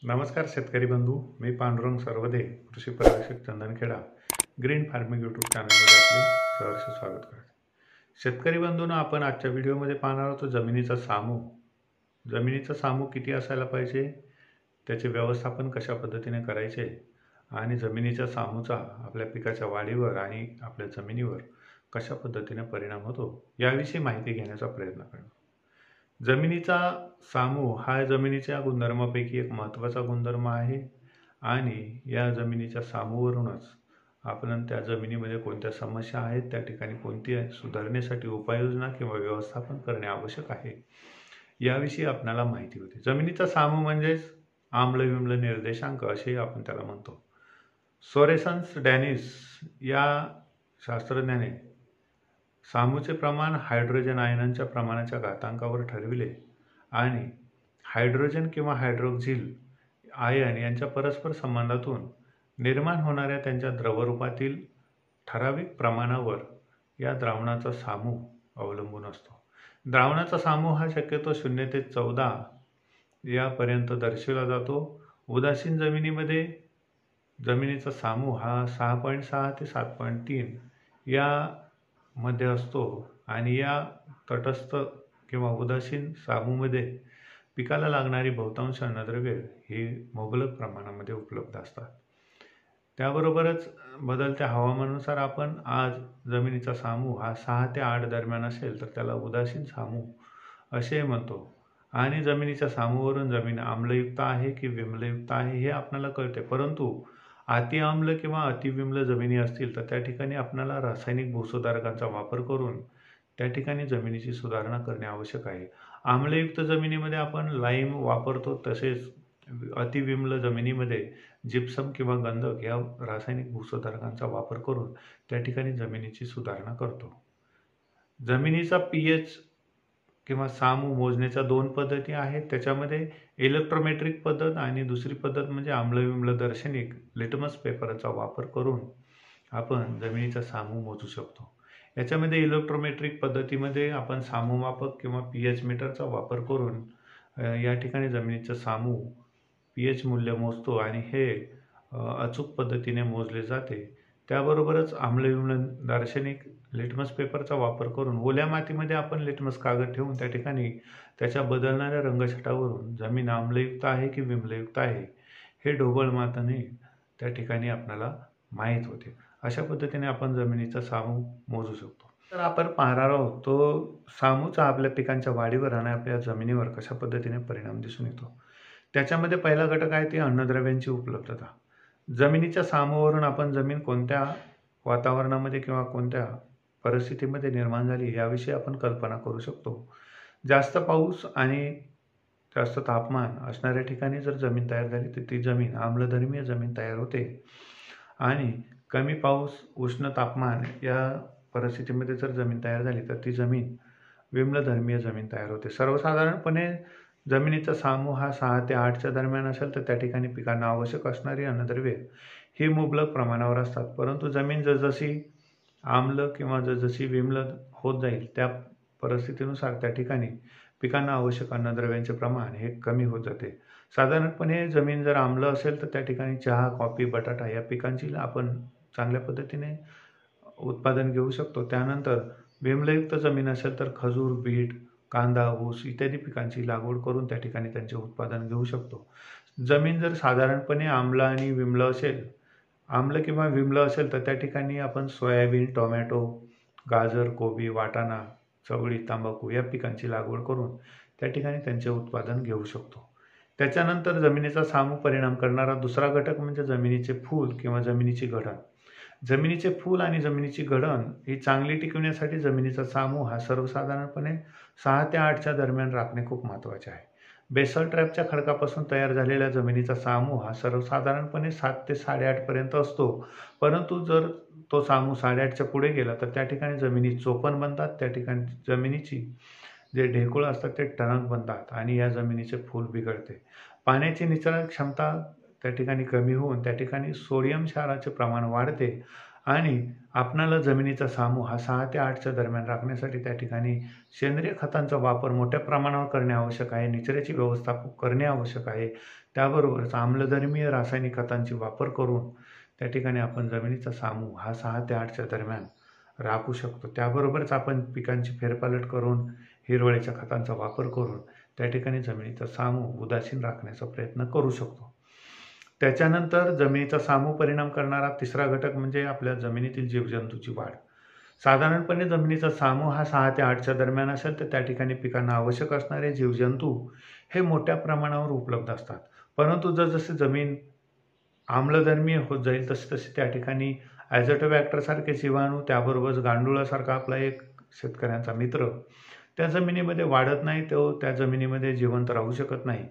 नमस्कार शेतकरी बंधू, मी पांडुरंग सर्वदे, कृषी पर्यवेक्षक चंदनखेडा, ग्रीन फार्मिंग यूट्यूब चॅनलमध्ये आपले सहर्ष स्वागत करतो. शेतकरी बंधूंनो, आपण आजच्या व्हिडिओमध्ये पाहणार आहोत जमिनीचा सामू. जमिनीचा सामू किती असायला पाहिजे, त्याचे व्यवस्थापन कशा पद्धतीने करायचे आणि जमिनीच्या सामूचा आपल्या पिकाच्या वाढीवर आणि आपल्या जमिनीवर कशा पद्धतीने परिणाम होतो याविषयी माहिती घेण्याचा प्रयत्न करतो. जमिनीचा सामू हा जमिनीच्या गुणधर्मापैकी एक महत्त्वाचा गुणधर्म आहे आणि या जमिनीच्या सामूवरूनच आपण त्या जमिनीमध्ये कोणत्या समस्या आहेत, त्या ठिकाणी कोणती सुधारण्यासाठी उपाययोजना किंवा व्यवस्थापन करणे आवश्यक आहे याविषयी आपल्याला माहिती होते. जमिनीचा सामू म्हणजेच आम्ल-विम्ल निर्देशांक असे आपण त्याला म्हणतो. सोरेन्सन डॅनिस या शास्त्रज्ञाने सामूचे प्रमाण हायड्रोजन आयनांच्या प्रमाणाच्या घातांकावर ठरविले आणि हायड्रोजन किंवा हायड्रोक्झिल आयन यांच्या परस्पर संबंधातून निर्माण होणाऱ्या त्यांच्या द्रवरूपातील ठराविक प्रमाणावर या द्रावणाचा सामू अवलंबून असतो. द्रावणाचा सामू हा शक्यतो 0 ते 14 यापर्यंत दर्शविला जातो. उदासीन जमिनीमध्ये जमिनीचा सामू हा 6.6 ते 7.3 या मध्ये असतो आणि या तटस्थ किंवा उदासीन सामूमध्ये पिकाला लागणारी बहुतांश अन्नद्रव्ये ही मुबलक प्रमाणामध्ये उपलब्ध असतात. त्याबरोबरच बदलत्या हवामानानुसार आपण आज जमिनीचा सामू हा 6 ते 8 दरम्यान असेल तर त्याला उदासीन सामू असे म्हणतो आणि जमिनीच्या सामूवरून जमीन आम्लयुक्त आहे की विम्लयुक्त आहे हे आपल्याला कळते. परंतु अति आम्ल किंवा अतिविम्ल जमिनी असतील तर त्या ठिकाणी आपल्याला रासायनिक भूसुधारकांचा वापर करून त्या ठिकाणी जमिनीची सुधारणा करणे आवश्यक आहे. आम्लयुक्त जमिनीमध्ये आपण लाईम वापरतो, तसेच अतिविम्ल जमिनीमध्ये जिप्सम किंवा गंधक या रासायनिक भूसुधारकांचा वापर करून त्या ठिकाणी जमिनीची सुधारणा करतो. जमिनीचा पीएच किंवा सामू मोजण्याच्या 2 पद्धती आहेत. त्याच्यामध्ये इलेक्ट्रोमेट्रिक पद्धत आणि दुसरी पद्धत म्हणजे आम्लविम्ल दर्शनिक लिटमस पेपरचा वापर करून आपण जमिनीचा सामू मोजू शकतो. याच्यामध्ये इलेक्ट्रोमेट्रिक पद्धतीमध्ये आपण सामूमापक किंवा पीएच मीटरचा वापर करून या ठिकाणी जमिनीचं सामू पीएच मूल्य मोजतो आणि हे अचूक पद्धतीने मोजले जाते. त्याबरोबरच आम्लविम्ल दार्शनिक लिटमस पेपरचा वापर करून ओल्या मातीमध्ये आपण लिटमस कागद ठेवून त्या ठिकाणी त्याच्या बदलणाऱ्या रंगछटावरून जमीन आम्लयुक्त आहे की विम्लयुक्त आहे हे ढोबळ मताने त्या ठिकाणी आपल्याला माहीत होते. अशा पद्धतीने आपण जमिनीचा सामू मोजू शकतो. तर आपण पाहणार आहोत तो सामूचा आपल्या पिकांच्या वाढीवर आणि आपल्या जमिनीवर कशा पद्धतीने परिणाम दिसून येतो. त्याच्यामध्ये पहिला घटक आहे ते अन्नद्रव्यांची उपलब्धता. जमिनीच्या सामूवरून आपण जमीन कोणत्या वातावरणामध्ये किंवा कोणत्या परिस्थितीमध्ये निर्माण झाली याविषयी आपण कल्पना करू शकतो. जास्त पाऊस आणि जास्त तापमान असणाऱ्या ठिकाणी जर जमीन तयार झाली तर ती जमीन आम्लधर्मीय जमीन तयार होते आणि कमी पाऊस, उष्ण तापमान या परिस्थितीमध्ये जर जमीन तयार झाली तर ती जमीन विम्लधर्मीय जमीन तयार होते. सर्वसाधारणपणे जमिनीचा सामू हा 6 ते 8च्या दरम्यान असेल तर त्या ठिकाणी पिकांना आवश्यक असणारी अन्नद्रव्ये ही मुबलक प्रमाणावर असतात. परंतु जमीन जसजशी आम्ल किंवा जसजशी विम्ल होत जाईल त्या परिस्थितीनुसार त्या ठिकाणी पिकांना आवश्यक अन्नद्रव्यांचे प्रमाण हे कमी होत जाते. साधारणपणे जमीन जर आम्ल असेल तर त्या ठिकाणी चहा, कॉफी, बटाटा या पिकांची आपण चांगल्या पद्धतीने उत्पादन घेऊ शकतो. त्यानंतर विम्लयुक्त जमीन असेल तर खजूर, बीट, कांदा, ऊस इत्यादी पिकांची लागवड करून त्या ठिकाणी त्यांचे उत्पादन घेऊ शकतो. जमीन जर साधारणपणे आम्ल आणि विम्ल असेल, आम्ल किंवा विम्ल असेल तर त्या ठिकाणी आपण सोयाबीन, टोमॅटो, गाजर, कोबी, वाटाणा, चवळी, तंबाखू या पिकांची लागवड करून त्या ठिकाणी त्यांचे उत्पादन घेऊ शकतो. त्याच्यानंतर जमिनीचा सामू परिणाम करणारा दुसरा घटक म्हणजे जमिनीचे फूल किंवा जमिनीची घडण. जमिनीचे फूल आणि जमिनीची घडण ही चांगली टिकवण्यासाठी जमिनीचा सामू हा सर्वसाधारणपणे 6 ते 8च्या दरम्यान राखणे खूप महत्त्वाचे आहे. बेसल ट्रॅपच्या खडकापासून तयार झालेल्या जमिनीचा सामू हा सर्वसाधारणपणे 7 ते 8.5 पर्यंत असतो. परंतु जर तो सामू 8.5च्या पुढे गेला तर त्या ठिकाणी जमिनी चोपण बनतात. त्या ठिकाणी जमिनीची जे ढेकूळ असतात ते टणक बनतात आणि या जमिनीचे फूल बिघडते. पाण्याची निचरा क्षमता त्या ठिकाणी कमी होऊन त्या ठिकाणी सोडियम क्षाराचे प्रमाण वाढते आणि आपणाला जमिनीचा सामू हा 6 ते 8च्या दरम्यान राखण्यासाठी त्या ठिकाणी सेंद्रिय खतांचा वापर मोठ्या प्रमाणावर करणे आवश्यक आहे. निचऱ्याची व्यवस्था करणे आवश्यक आहे. त्याबरोबरच आम्लधर्मीय रासायनिक खतांचा वापर करून त्या ठिकाणी आपण जमिनीचा सामू हा 6 ते 8च्या दरम्यान राखू शकतो. त्याबरोबरच आपण पिकांची फेरपालट करून हिरवळीच्या खतांचा वापर करून त्या ठिकाणी जमिनीचा सामू उदासीन राखण्याचा प्रयत्न करू शकतो. त्याच्यानंतर जमिनीचा सामू परिणाम करणारा तिसरा घटक म्हणजे आपल्या जमिनीतील जीवजंतूची वाढ. साधारणपणे जमिनीचा सामू हा 6 ते 8च्या दरम्यान असेल तर त्या ठिकाणी पिकांना आवश्यक असणारे जीवजंतू हे मोठ्या प्रमाणावर उपलब्ध असतात. परंतु जसजसे जमीन आम्लधर्मीय होत जाईल तसे त्या ठिकाणी ॲझोटोबॅक्टरसारखे जीवाणू, त्याबरोबरच गांडुळासारखा आपला एक शेतकऱ्यांचा मित्र त्या जमिनीमध्ये वाढत नाही, तो त्या जमिनीमध्ये जिवंत राहू शकत नाही.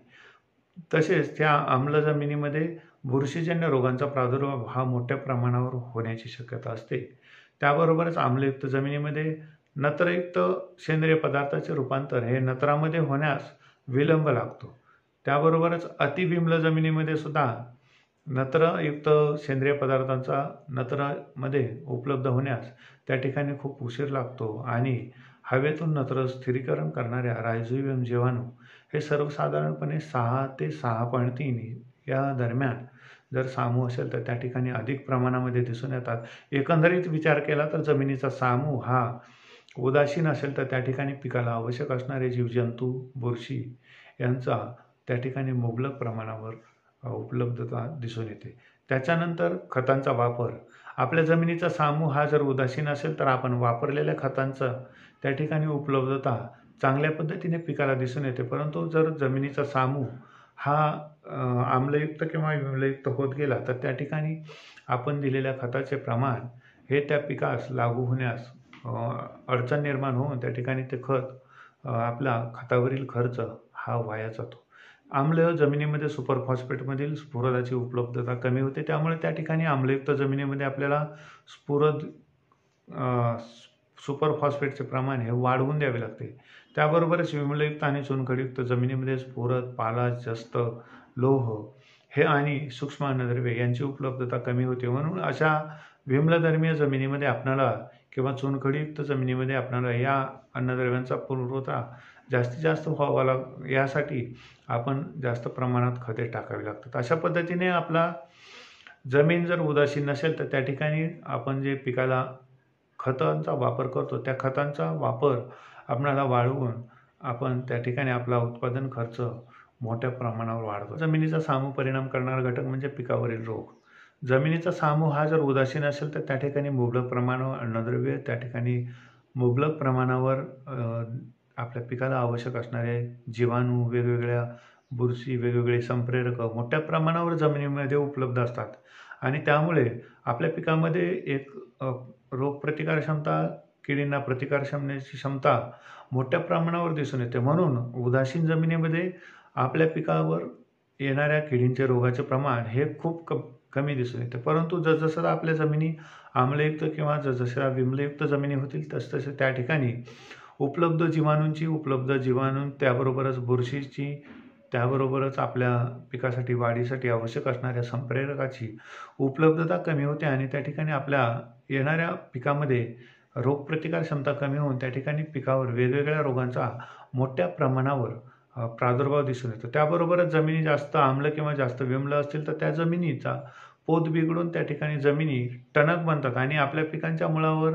तसेच त्या आम्ल जमिनीमध्ये बुरशीजन्य रोगांचा प्रादुर्भाव हा मोठ्या प्रमाणावर होण्याची शक्यता असते. त्याबरोबरच आम्लयुक्त जमिनीमध्ये नत्रयुक्त सेंद्रिय पदार्थाचे रूपांतर हे नत्रामध्ये होण्यास विलंब लागतो. त्याबरोबरच अतिविम्ल जमिनीमध्ये सुद्धा नत्रयुक्त सेंद्रिय पदार्थांचा नत्रामध्ये उपलब्ध होण्यास त्या ठिकाणी खूप उशीर लागतो आणि हवेतून नत्र स्थिरीकरण करणाऱ्या रायझोबियम जीवाणू हे सर्वसाधारणपणे 6 ते 6.3 या दरम्यान जर सामू असेल तर त्या ठिकाणी अधिक प्रमाणामध्ये दिसून येतात. एकंदरीत विचार केला तर जमिनीचा सामू हा उदासीन असेल तर त्या ठिकाणी पिकाला आवश्यक असणारे जीवजंतू, बुरशी यांचा त्या ठिकाणी मुबलक प्रमाणावर उपलब्धता दिसून येते. त्याच्यानंतर खतांचा वापर. आपल्या जमिनीचा सामू हा जर उदासीन असेल तर आपण वापरलेल्या खतांचं त्या ठिकाणी उपलब्धता चांगल्या पद्धतीने पिकाला दिसून येते. परंतु जर जमिनीचा सामू हा आम्लयुक्त किंवा विम्लयुक्त होत गेला तर त्या ठिकाणी आपण दिलेल्या खताचे प्रमाण हे त्या पिकास लागू होण्यास अडचण निर्माण होऊन त्या ठिकाणी ते खत आपला खतावरील खर्च हा वाया जातो. आम्ल जमिनीमध्ये सुपर फॉस्फेटमधील स्फुरदाची उपलब्धता कमी होते. त्यामुळे त्या ठिकाणी आम्लयुक्त जमिनीमध्ये आपल्याला सुपर फॉस्फेटचे प्रमाण हे वाढवून द्यावे लागते. त्याबरोबरच विम्लयुक्त आणि चुनखडीयुक्त जमिनीमध्ये स्फुरद, पालाश, जस्त, लोह हे आणि सूक्ष्म अन्नद्रव्ये यांची उपलब्धता कमी होते. म्हणून अशा विम्लधर्मीय जमिनीमध्ये आपणाला किंवा चुनखडीयुक्त जमिनीमध्ये आपणाला या अन्नद्रव्यांचा पुरवठा जास्तीत जास्त व्हावा यासाठी आपण जास्त प्रमाणात खते टाकावी लागतात. अशा पद्धतीने आपला जमीन जर उदासीन नसेल तर त्या ठिकाणी आपण जे पिकाला खतांचा वापर करतो त्या खतांचा वापर आपणाला वाढवून आपण त्या ठिकाणी आपला उत्पादन खर्च मोठ्या प्रमाणावर वाढतो. जमिनीचा सामू परिणाम करणारा घटक म्हणजे पिकावरील रोग. जमिनीचा सामू हा जर उदासीन असेल तर त्या ठिकाणी मुबलक प्रमाणावर अन्नद्रव्य, त्या ठिकाणी मुबलक प्रमाणावर आपल्या पिकाला आवश्यक असणारे जीवाणू, वेगवेगळ्या बुरशी, वेगवेगळे संप्रेरक मोठ्या प्रमाणावर जमिनीमध्ये उपलब्ध असतात आणि त्यामुळे आपल्या पिकामध्ये एक रोगप्रतिकार क्षमता, किडींना प्रतिकार करण्याची क्षमता मोठ्या प्रमाणावर दिसून येते. म्हणून उदासीन जमिनीमध्ये आपल्या पिकावर येणाऱ्या किडींचे रोगाचे प्रमाण हे खूप कमी दिसून येते. परंतु जसजसं आपल्या जमिनी आम्लयुक्त किंवा जसजशा विम्लयुक्त जमिनी होतील तसतसे त्या ठिकाणी उपलब्ध जीवाणू त्याबरोबरच बुरशीची, त्याबरोबरच आपल्या पिकासाठी वाढीसाठी आवश्यक असणाऱ्या संप्रेरकाची उपलब्धता कमी होते आणि त्या ठिकाणी आपल्या येणाऱ्या पिकामध्ये रोगप्रतिकार क्षमता कमी होऊन त्या ठिकाणी पिकावर वेगवेगळ्या रोगांचा मोठ्या प्रमाणावर प्रादुर्भाव दिसून येतो. त्याबरोबरच जमिनी जास्त आम्ल किंवा जास्त विम्ल असतील तर त्या जमिनीचा पोत बिघडून त्या ठिकाणी जमिनी टणक बनतात आणि आपल्या पिकांच्या मुळावर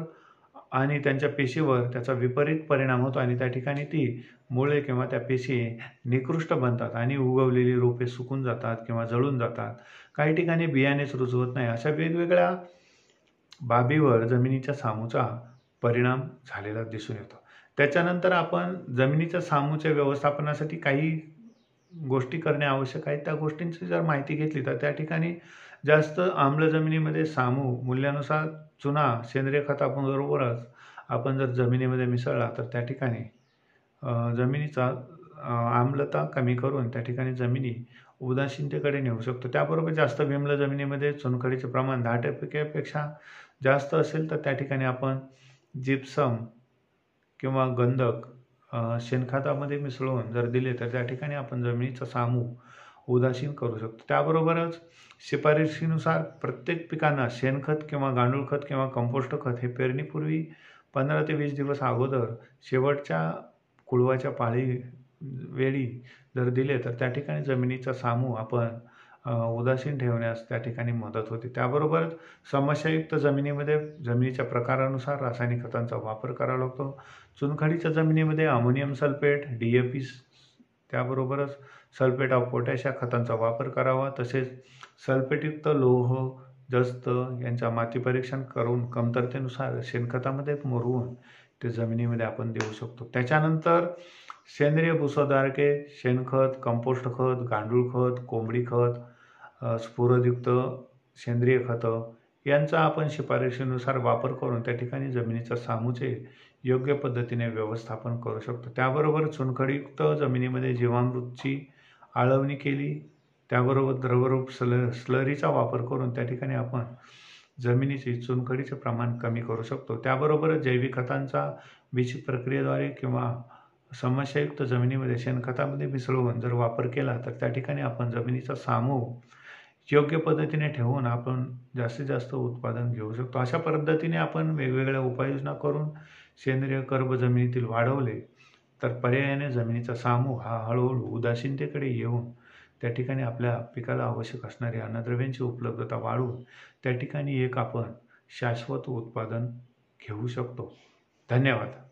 आणि त्यांच्या पेशीवर त्याचा विपरीत परिणाम होतो आणि त्या ठिकाणी ती मुळे किंवा त्या पेशी निकृष्ट बनतात आणि उगवलेली रोपे सुकून जातात किंवा जळून जातात. काही ठिकाणी बियाणेच रुजवत नाही. अशा वेगवेगळ्या बाबीवर जमिनीच्या सामूचा परिणाम झालेला दिसून येतो. त्याच्यानंतर आपण जमिनीच्या सामूच्या व्यवस्थापनासाठी काही गोष्टी करणे आवश्यक आहे. त्या गोष्टींची जर माहिती घेतली तर त्या ठिकाणी जास्त आम्ल जमिनीमध्ये सामू मूल्यानुसार चुना सेंद्रिय खताबरोबरच आपण जर जमिनीमध्ये मिसळला तर त्या ठिकाणी जमिनीचा आम्लता कमी करून त्या ठिकाणी जमिनी उदासीनतेकडे नेऊ शकतो. त्याबरोबर जास्त विम्ल जमिनीमध्ये चुनखडीचे प्रमाण 10% जास्त असेल तर त्या ठिकाणी आपण जिप्सम किंवा गंधक शेणखतामध्ये मिसळून जर दिले तर त्या ठिकाणी आपण जमिनीचा सामू उदासीन करू शकतो. त्याबरोबरच शिफारशीनुसार प्रत्येक पिकांना शेणखत किंवा गांडूळ खत किंवा कंपोस्ट खत हे पेरणीपूर्वी 15 ते 20 दिवस अगोदर शेवटच्या कुळवाच्या वेळी जर दिले तर त्या ठिकाणी जमिनीचा सामू आपण उदासीन ठेवण्यास त्या ठिकाणी मदत होते. त्याबरोबरच समस्यायुक्त जमिनीमध्ये जमिनीच्या प्रकारानुसार रासायनिक खतांचा वापर करावा लागतो. चुनखडीच्या जमिनीमध्ये अमोनियम सल्फेट, DAP, त्याबरोबरच सल्फेट ऑफ पोटॅश या खतांचा वापर करावा. तसेच सल्फेटयुक्त लोह, जस्त यांचा माती परीक्षण करून कमतरतेनुसार शेणखतामध्ये मुरवून ते जमिनीमध्ये आपण देऊ शकतो. त्याच्यानंतर सेंद्रिय भूसुधारके, शेणखत, कंपोस्ट खत, गांडूळ खत, कोंबडी खत, स्फुरदयुक्त सेंद्रिय खतं यांचा आपण शिफारशीनुसार वापर करून त्या ठिकाणी जमिनीच्या सामूचे योग्य पद्धतीने व्यवस्थापन करू शकतो. त्याबरोबर चुनखडीयुक्त जमिनीमध्ये जीवामृतची आळवणी केली, त्याबरोबर द्रवरूप स्लरीचा वापर करून त्या ठिकाणी आपण जमिनीची चुनखडीचे प्रमाण कमी करू शकतो. त्याबरोबरच जैविक खतांचा बीज प्रक्रियेद्वारे किंवा समस्यायुक्त जमिनीमध्ये शेणखतामध्ये मिसळून जर वापर केला तर त्या ठिकाणी आपण जमिनीचा सामू योग्य पद्धतीने ठेवून आपण जास्तीत जास्त उत्पादन घेऊ शकतो. अशा पद्धतीने आपण वेगवेगळ्या उपाययोजना करून सेंद्रिय कर्ब जमिनीतील वाढवले तर पर्यायाने जमिनीचा सामू हा हळूहळू उदासीनतेकडे येऊन त्या ठिकाणी आपल्या पिकाला आवश्यक असणारी अन्नद्रव्यांची उपलब्धता वाढवून त्या ठिकाणी एक आपण शाश्वत उत्पादन घेऊ शकतो. धन्यवाद.